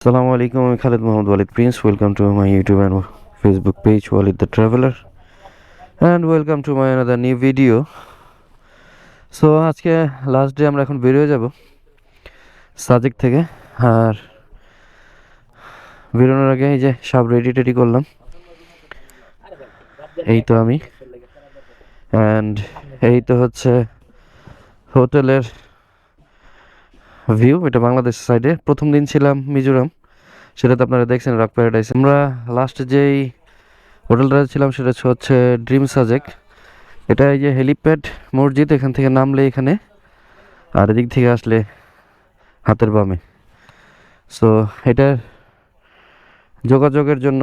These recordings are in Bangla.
Assalamu alaikum, I'm Khalid Mohammed Walid Prince. Welcome to my YouTube and Facebook page, Walid the Traveler, and welcome to my another new video. So আজকে লাস্ট ডে আমরা এখন বের হয়ে যাব সাজেক থেকে। আর বেরোনোর আগে এই যে সব রেডি করলাম, এই তো আমি, অ্যান্ড এই তো হচ্ছে হোটেলের ভিউ। এটা বাংলাদেশ সাইডে। প্রথম দিন ছিলাম মিজোরাম, সেটা তো আপনারা দেখছেন, রক প্যারাডাইস। আমরা লাস্টে যেই হোটেলটা ছিলাম সেটা হচ্ছে ড্রিম সাজেক। এটা এই যে হেলিপ্যাড মসজিদ, এখান থেকে নামলে এখানে, আর এদিক থেকে আসলে হাতের বামে। সো এটার যোগাযোগের জন্য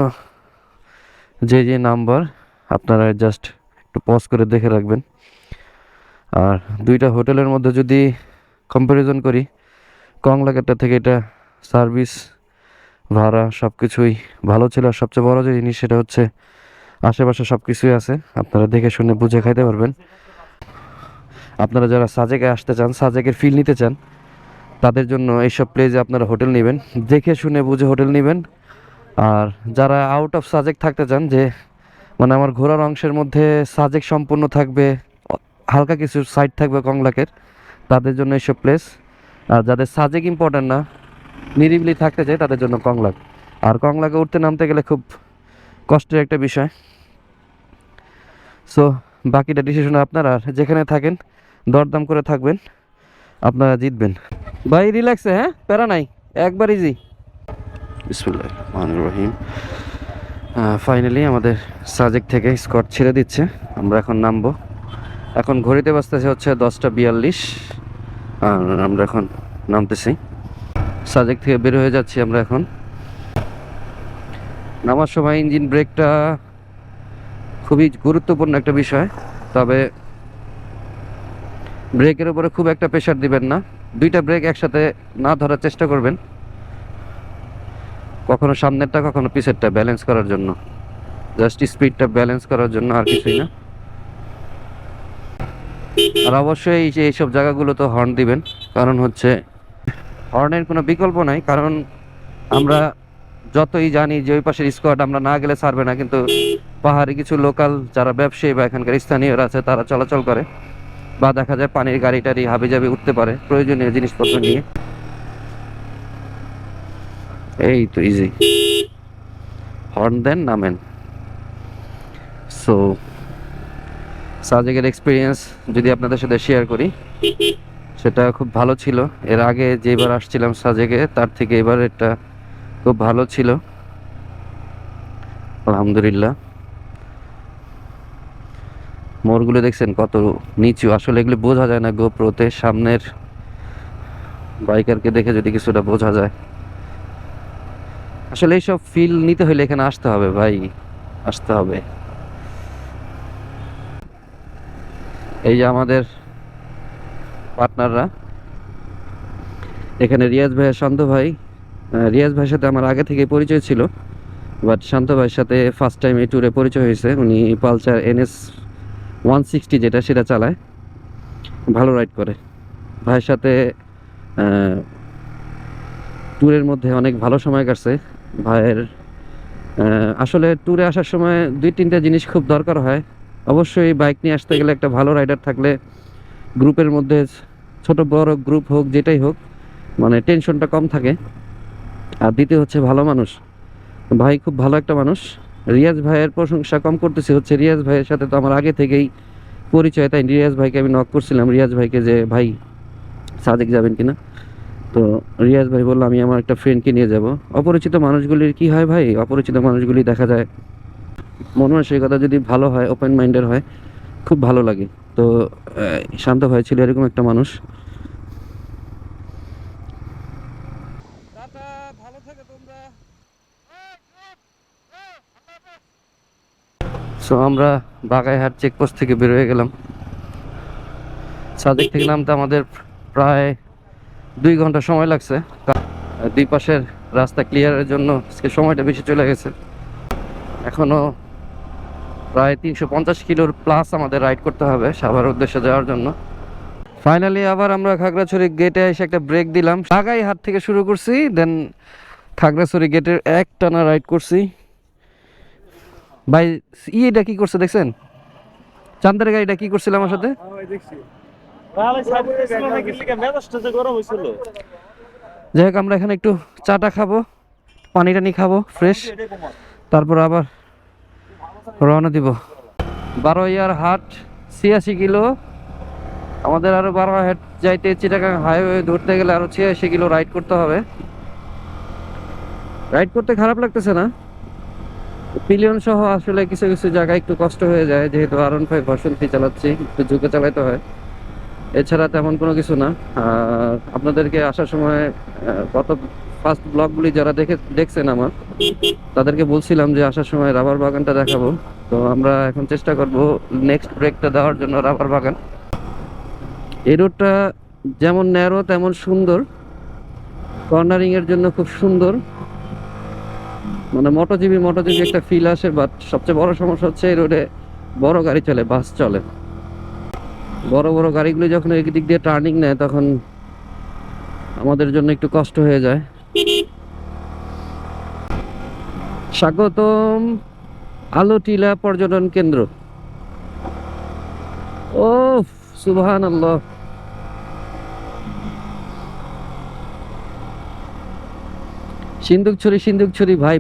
যে নাম্বার, আপনারা জাস্ট একটু পজ করে দেখে রাখবেন। আর দুইটা হোটেলের মধ্যে যদি কম্প্যারিজন করি, কংলাকেরটা থেকে এটা সার্ভিস, ভাড়া সব কিছুই ভালো ছিল। আর সবচেয়ে বড় যে জিনিস সেটা হচ্ছে আশেপাশে সব কিছুই আছে, আপনারা দেখে শুনে বুঝে খাইতে পারবেন। আপনারা যারা সাজেকে আসতে চান, সাজেকের ফিল নিতে চান, তাদের জন্য এইসব প্লেসে আপনারা হোটেল নেবেন, দেখে শুনে বুঝে হোটেল নেবেন। আর যারা আউট অফ সাজেক থাকতে চান, যে মানে আমার ঘোরার অংশের মধ্যে সাজেক সম্পূর্ণ থাকবে, হালকা কিছু সাইড থাকবে কংলাকের, তাদের জন্য এইসব প্লেস। আর যাদের সাজেক ইম্পর্টেন্ট না, নিরিবিলি থাকতে চায়, তাদের জন্য কংলাক। আর কংলাকে উঠতে নামতে গেলে খুব কষ্টের একটা বিষয়। সো বাকিটা ডিসিশন আপনারা। আর যেখানে থাকেন দরদাম করে থাকবেন, আপনারা জিতবেন। ভাই রিল্যাক্সে, হ্যাঁ, প্যারা নাই, একবার ইজি। বিসমিল্লাহির রহমানির রহিম। ফাইনালি আমাদের সাজেক থেকে স্কট ছেড়ে দিচ্ছে, আমরা এখন নামবো। এখন ঘড়িতে বাজতেছে হচ্ছে 10:42, আর আমরা এখন নামতেছি। সাজেক থেকে বের হয়ে যাচ্ছি আমরা এখন। নামার সময় ইঞ্জিন ব্রেকটা খুবই গুরুত্বপূর্ণ একটা বিষয়, তবে ব্রেকের উপরে খুব একটা প্রেশার দিবেন না। দুইটা ব্রেক একসাথে না ধরার চেষ্টা করবেন, কখনো সামনেরটা কখনো পিছেরটা, ব্যালেন্স করার জন্য, জাস্ট স্পিডটা ব্যালেন্স করার জন্য, আর কিছুই না। আর অবশ্যই এইসব জায়গাগুলো তো হর্ন দিবেন, কারণ হচ্ছে হর্নের কোনো বিকল্প নাই। কারণ আমরা যতই জানি যে ওই পাশের স্কোয়াড আমরা না গেলে ছাড়বে না, কিন্তু পাহাড়ে কিছু লোকাল যারা ব্যবসায়ী বা এখানকার স্থানীয়রা আছে, তারা চলাচল করে, বা দেখা যায় পানির গাড়ি টাড়ি হাবিজাবি উঠতে পারে প্রয়োজনীয় জিনিসপত্র নিয়ে। এই তো ইজি, হর্ন দেন, নামেন। সো সাজেকের এক্সপিরিয়েন্স যদি আপনাদের সাথে শেয়ার করি, সেটা খুব ভালো ছিল। এর আগে যেবার আসছিলাম সাজেকে, তার থেকে এবার এটা খুব ভালো ছিল, আলহামদুলিল্লাহ। মোড়গুলো দেখছেন কত নিচু, আসলে এগুলো বোঝা যায় না গোপ্রোতে। সামনের বাইকারকে দেখে যদি কিছুটা বোঝা যায়। আসলে এইসব ফিল নিতে হলে এখানে আসতে হবে ভাই, আসতে হবে। এই যে আমাদের পার্টনাররা এখানে, রিয়াজ ভাই, শান্ত ভাই। রিয়াজ ভাইয়ের সাথে আমার আগে থেকে পরিচয় ছিল, বাট শান্ত ভাইয়ের সাথে ফার্স্ট টাইম এই ট্যুরে পরিচয় হয়েছে। উনি পালসার NS 160 যেটা, সেটা চালায়, ভালো রাইড করে। ভাইয়ের সাথে ট্যুরের মধ্যে অনেক ভালো সময় কাটছে। ভাইয়ের আসলে ট্যুরে আসার সময় 2-3টা জিনিস খুব দরকার হয়। অবশ্যই বাইক নিয়ে আসতে গেলে একটা ভালো রাইডার থাকলে, গ্রুপের মধ্যে ছোট বড় গ্রুপ হোক, যেটাই হোক, মানে টেনশনটা কম থাকে। আর দ্বিতীয় হচ্ছে ভালো মানুষ। ভাই খুব ভালো একটা মানুষ। রিয়াজ ভাইয়ের প্রশংসা কম করতেছি, হচ্ছে রিয়াজ ভাইয়ের সাথে তো আমার আগে থেকেই পরিচয়, তাই রিয়াজ ভাইকে আমি নক করছিলাম, রিয়াজ ভাইকে, যে ভাই সাজেক যাবেন কিনা। তো রিয়াজ ভাই বললো আমি আমার একটা ফ্রেন্ডকে নিয়ে যাব। অপরিচিত মানুষগুলির কি হয় ভাই, অপরিচিত মানুষগুলি দেখা যায় মন মানসিকতা যদি ভালো হয়, ওপেন মাইন্ডের হয়, খুব ভালো লাগে। তো শান্ত ভাই ছিল এরকম একটা মানুষ। সো আমরা বাগাইহাট চেকপোস্ট থেকে বের হয়ে গেলাম। সাজেক থেকে নামতে আমাদের প্রায় 2 ঘন্টা সময় লাগছে। দুই পাশের রাস্তা ক্লিয়ারের জন্য আজকে সময়টা বেশি চলে গেছে। এখনো প্রায় 350 কিলোর প্লাস আমাদের রাইড করতে হবে সাভার উদ্দেশ্যে যাওয়ার জন্য। ফাইনালি আবার আমরা খাগড়াছড়ি গেটে এসে একটা ব্রেক দিলাম। বাগাইহাট থেকে শুরু করছি, দেন খাগড়াছড়ি গেটের এক টানা রাইড করছি ভাই। এটা কি করছে দেখছেন? চান্দের গাড়িটা কি করছিল আমার সাথে? যাই হোক, আমরা এখানে একটু চাটা খাবো, পানি টানি খাবো ফ্রেশ, তারপর আবার রওনা দিব। 12 হাট 86 কিলো, আমাদের আরো 12 হাট যাইতে চিটাগাং হাইওয়ে ধরতে গেলে আরো 86 কিলো রাইড করতে হবে। রাইড করতে খারাপ লাগতেছে না, পিলিয়ন সহ আসলে কিছু কিছু জায়গায় একটু কষ্ট হয়ে যায়, যেহেতু R15 ভার্সন 3 চালাচ্ছি, একটু ঝুঁকে চালাতে হয়। এছাড়া তেমন কোনো কিছু না। আর আপনাদেরকে আসার সময় গত ফার্স্ট ব্লগগুলি যারা দেখছেন আমার, তাদেরকে বলছিলাম যে আসার সময় রাবার বাগানটা দেখাবো। তো আমরা এখন চেষ্টা করব নেক্সট ব্রেকটা দেওয়ার জন্য রাবার বাগান। এই রোডটা যেমন ন্যারো তেমন সুন্দর, কর্নারিং এর জন্য খুব সুন্দর, মানে মোটোজিবি একটা ফিল আসে। বাট সবচেয়ে বড় সমস্যা হচ্ছে এই রোডে বড় গাড়ি চলে, বাস চলে। বড় বড় গাড়িগুলো যখন এই দিক দিয়ে টার্নিং নেয় তখন আমাদের জন্য একটু কষ্ট হয়ে যায়। স্বাগতম আলোটিলা পর্যটন কেন্দ্র। ও সুবহানাল্লাহ, সিন্দুকছড়ি ভাই।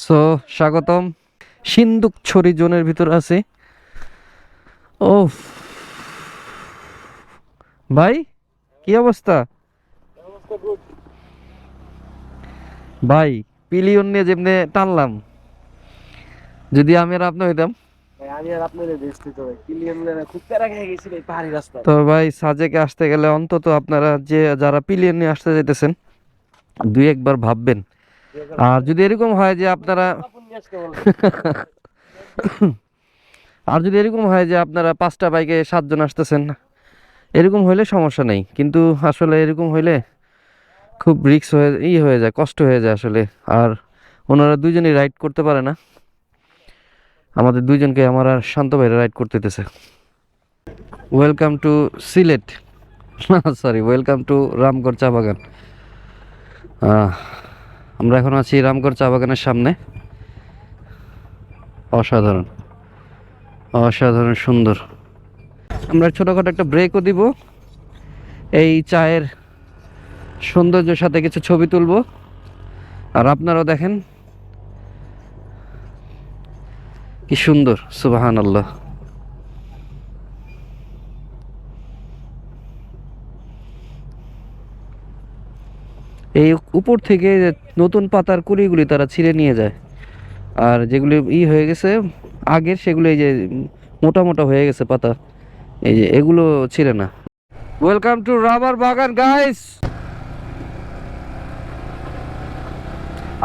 সো স্বাগতম, সিন্দুকছড়ি জোনের ভিতর আছে। ও ভাই, কি অবস্থা ভাই? পিলিয়ন নিয়ে যেমনে টানলাম, যদি আমি আর আপনি হইতাম। তো ভাই সাজেকে আসতে গেলে অন্তত আপনারা যে যারা পিলিয়ন নিয়ে আসতে যেতেছেন দুই একবার ভাববেন। আর যদি এরকম হয় যে আপনারা আর যদি এরকম হয় যে আপনারা 5টা বাইকে 7 জন আসতেছেন, এরকম হইলে সমস্যা নেই, কিন্তু আসলে এরকম হইলে খুব রিস্ক হয়ে যায়, কষ্ট হয়ে যায় আসলে। আর ওনারা দুইজনই রাইড করতে পারে না, আমাদের দুইজনকে আমার আর শান্ত ভাইরা রাইড করতে দিতেছে। Welcome to Sylhet, sorry, welcome to Ramgarh চা বাগান। আমরা এখন আছি রামগড় চা বাগানের সামনে। অসাধারণ অসাধারণ সুন্দর। আমরা ছোটখাটো একটা ব্রেকও দিব, এই চায়ের সৌন্দর্যের সাথে কিছু ছবি তুলবো, আর আপনারাও দেখেন কি সুন্দর, সুবহানাল্লাহ। এই উপর থেকে যে নতুন পাতার কুড়িগুলি তারা ছিঁড়ে নিয়ে যায়, আর যেগুলি হয়ে গেছে আগের, সেগুলো এই যে মোটা মোটা হয়ে গেছে পাতা, এই যে এগুলো ছিঁড়ে না। ওয়েলকাম টু রাবার বাগান গাইস।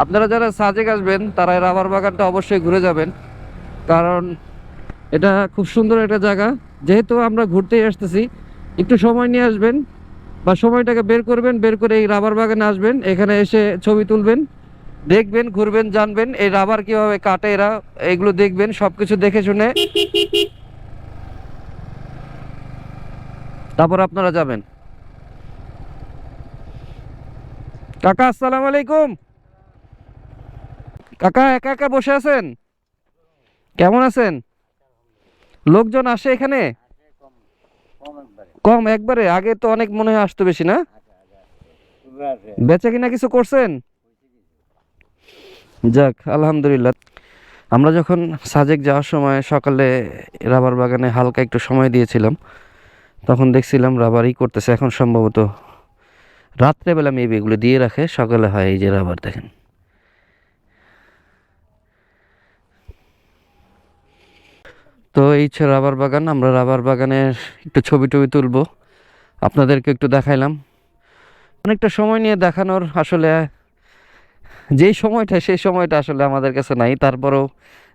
আপনারা যারা সাজেক আসবেন তারা রাবার বাগানটা অবশ্যই ঘুরে যাবেন, কারণ এটা খুব সুন্দর একটা জায়গা। যেহেতু আমরা ঘুরতেই আসতেছি, একটু সময় নিয়ে আসবেন বা সময়টাকে বের করবেন, বের করে এই রাবার বাগানে আসবেন, এখানে এসে ছবি তুলবেন, দেখবেন, ঘুরবেন, জানবেন এই রাবার কিভাবে কাটে এরা, এগুলো দেখবেন, সবকিছু দেখে শুনে তারপর আপনারা যাবেন। কাকা আসসালামু আলাইকুম। কাকা একা একা বসে আছেন? কেমন আছেন? লোকজন আসে এখানে? কম একবারে? আগে তো অনেক মনে হয় আসতো বেশি, না? বেচা কিনা কিছু করছেন? যাক আলহামদুলিল্লাহ। আমরা যখন সাজেক যাওয়ার সময় সকালে রাবার বাগানে হালকা একটু সময় দিয়েছিলাম, তখন দেখছিলাম রাবারই করতেছে। এখন সম্ভবত রাত্রেবেলা মেবি এগুলো দিয়ে রাখে, সকালে হয় এই যে রাবার দেখেন। তো এই হচ্ছে রাবার বাগান। আমরা রাবার বাগানের একটু ছবি টবি তুলবো, আপনাদেরকে একটু দেখাইলাম। অনেকটা সময় নিয়ে দেখানোর আসলে যেই সময়টা, সেই সময়টা আসলে আমাদের কাছে নাই, তারপরেও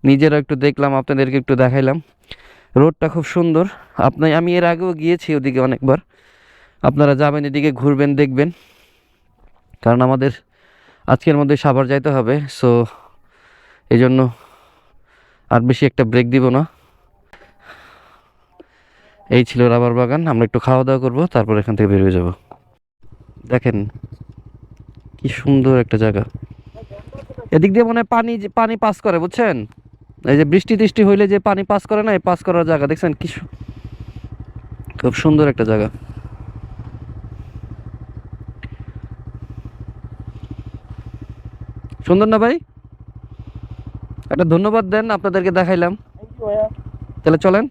নিজেরা একটু দেখলাম, আপনাদেরকে একটু দেখাইলাম। রোডটা খুব সুন্দর। আমি এর আগেও গিয়েছি ওদিকে অনেকবার, আপনারা যাবেন এদিকে, ঘুরবেন, দেখবেন, কারণ আমাদের আজকের মধ্যে সাভার যাইতে হবে। সো এই জন্য আর বেশি একটা ব্রেক দিব না। এই ছিল রাবার বাগান। আমরা একটু খাওয়া দাওয়া করবো, তারপর এখান থেকে বের হয়ে যাব। দেখেন কি সুন্দর একটা জায়গা। এদিক দিয়ে মনে হয় পানি পাস করে, বুঝছেন? এই যে বৃষ্টি টিষ্টি হইলে যে পানি পাস করে না, এই পাস করার জায়গা দেখছেন কি খুব সুন্দর একটা জায়গা। সুন্দর না ভাই? একটা ধন্যবাদ দেন, আপনাদেরকে দেখাইলাম। তাহলে চলেন।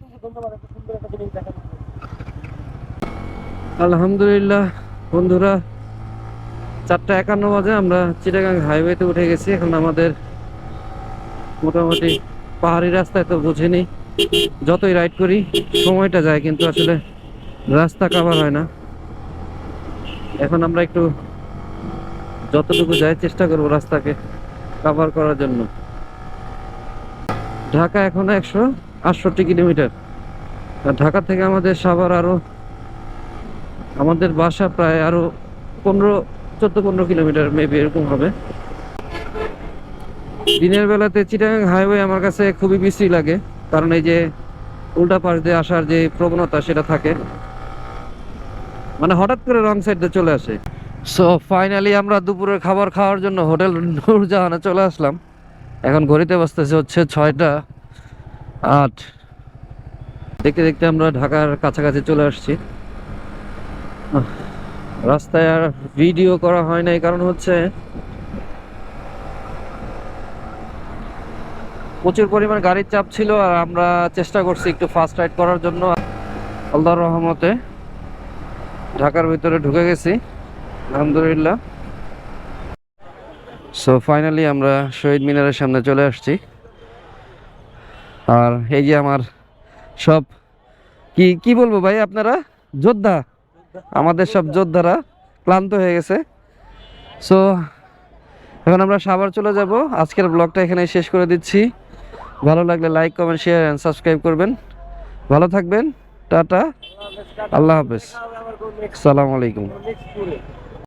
আলহামদুলিল্লাহ বন্ধুরা, 4:51 বাজে, আমরা চিটাগাং হাইওয়েতে উঠে গেছি। এখন আমাদের মোটামুটি পাহাড়ি রাস্তায় তো বুঝিনি, যতই রাইড করি সময়টা যায়, কিন্তু আসলে রাস্তা কাভার হয় না। এখন আমরা একটু যতটুকু যাই চেষ্টা করব রাস্তাকে কাভার করার জন্য। ঢাকা এখন 168 কিলোমিটার। আর ঢাকা থেকে আমাদের সাভার আরো, আমাদের বাসা প্রায় আরো 14-15 কিলোমিটার মেবি, এরকম হবে। দিনের বেলাতে চিটাগাং হাইওয়ে আমার কাছে খুবই বিশ্রী লাগে, কারণ এই যে উল্টা পাশ দিয়ে আসার যে প্রবণতা সেটা থাকে, মানে হঠাৎ করে রং সাইড দিয়ে চলে আসে। সো ফাইনালি আমরা দুপুরের খাবার খাওয়ার জন্য হোটেল নূরজাহানে চলে আসলাম। এখন ঘড়িতে বাজতেছে হচ্ছে 6:08। দেখতে দেখতে আমরা ঢাকার কাছাকাছি চলে আসছি। রাস্তায় আর ভিডিও করা হয় নাই, কারণ হচ্ছে প্রচুর পরিমাণ গাড়ির চাপ ছিল, আর আমরা চেষ্টা করছি একটু ফাস্ট রাইড করার জন্য। আল্লাহর রহমতে ঢাকার ভিতরে ঢুকে গেছি আলহামদুলিল্লাহ। সো ফাইনালি আমরা শহীদ মিনারের সামনে চলে আসছি। আর এই যে আমার সব কি কি বলবো ভাই, আপনারা যোদ্ধা, আমাদের সব যোদ্ধারা ক্লান্ত হয়ে গেছে। সো এখন আমরা সাভার চলে যাব। আজকের ব্লগটা এখানে শেষ করে দিচ্ছি। ভালো লাগলে like, comment, share and subscribe করবেন। ভালো থাকবেন। টাটা, আল্লাহ হাফেজ, আসসালামু আলাইকুম।